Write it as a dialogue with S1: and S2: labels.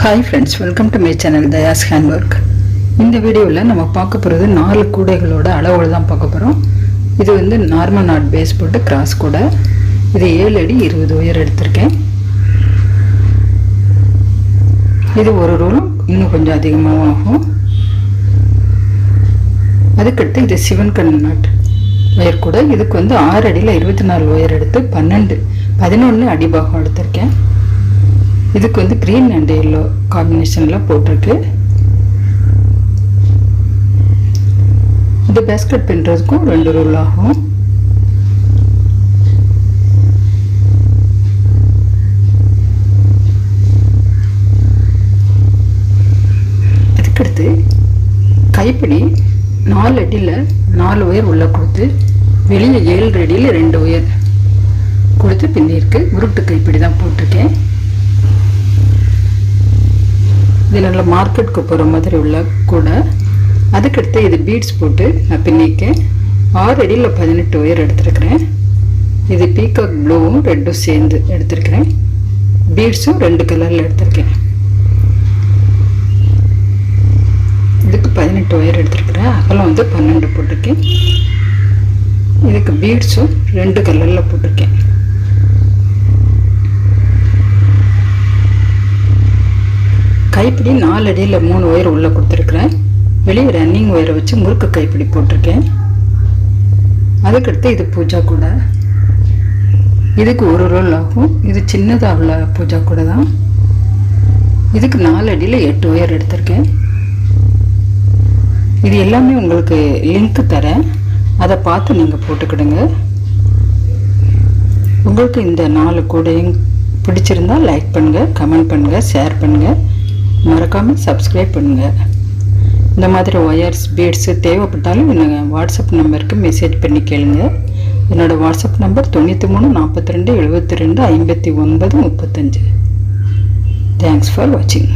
S1: Hi friends, welcome to my channel Dhaya's handwork. இந்த வீடியோவில் நம்ம பார்க்க போகிறது 4 கூடைகளோட அளவுகள் தான் பார்க்க போகிறோம். இது வந்து நார்மல் நாட் பேஸ் போட்டு கிராஸ் கூடை. இது 7 அடி 20 உயர் எடுத்திருக்கேன். இது ஒரு ரோலும் இன்னும் கொஞ்சம் அதிகமாகவும் ஆகும். அதுக்கடுத்து இது சிவன் கண் நாட் உயர் கூடை. இதுக்கு வந்து 6 அடியில் 24 உயர் எடுத்து 11 அடிபாகம் எடுத்திருக்கேன். இதுக்கு வந்து கிரீன் அண்ட் எல்லோ காம்பினேஷனில் போட்டிருக்கு. இது பேஸ்கெட் பின்னுறதுக்கும் 2 ரோல் ஆகும். அதுக்கடுத்து கைப்பிடி 4 அடியில் 4 உயர் உள்ள கொடுத்து வெளியே 7 அடியில் 2 உயர் கொடுத்து பின்னிருக்கு. உருட்டு கைப்பிடி தான் போட்டிருக்கேன். இது நல்ல மார்க்கெட்டுக்கு போகிற மாதிரி உள்ள கூடை. அதுக்கடுத்து இது பீட்ஸ் போட்டு நான் பின்னிக்கேன். 6 அடியில் 18 உயர் எடுத்துருக்கிறேன். இது பீகாக் ப்ளூவும் ரெட்டும் சேர்ந்து எடுத்துருக்கிறேன். பீட்ஸும் 2 கலரில் எடுத்திருக்கேன். இதுக்கு 18 உயர் எடுத்துருக்கிறேன். அகலம் வந்து 12 போட்டிருக்கேன். இதுக்கு பீட்ஸும் 2 கலரில் போட்டிருக்கேன். கைப்பிடி 4 அடியில் 3 உயர் உள்ளே கொடுத்துருக்குறேன். வெளியே ரன்னிங் உயரை வச்சு முறுக்கு கைப்பிடி போட்டிருக்கேன். அதுக்கடுத்து இது பூஜா கூடை. இதுக்கு 1 ரோல் ஆகும். இது சின்னதாக உள்ள பூஜா கூடை தான். இதுக்கு 4 அடியில் 8 உயர் எடுத்திருக்கேன். இது எல்லாமே உங்களுக்கு லிங்க் தரேன், அதை பார்த்து நீங்கள் போட்டுக்கிடுங்க. உங்களுக்கு இந்த 4 கூடையும் பிடிச்சிருந்தா லைக் பண்ணுங்கள், கமெண்ட் பண்ணுங்கள், ஷேர் பண்ணுங்கள், மறக்காமல் சப்ஸ்கிரைப் பண்ணுங்கள். இந்த மாதிரி ஒயர்ஸ் பீட்ஸு தேவைப்பட்டாலும் என்னோடய வாட்ஸ்அப் நம்பருக்கு மெசேஜ் பண்ணி கேளுங்க. என்னோடய வாட்ஸ்அப் நம்பர் 93 42 72 59 35. தேங்க்ஸ் ஃபார் வாட்சிங்.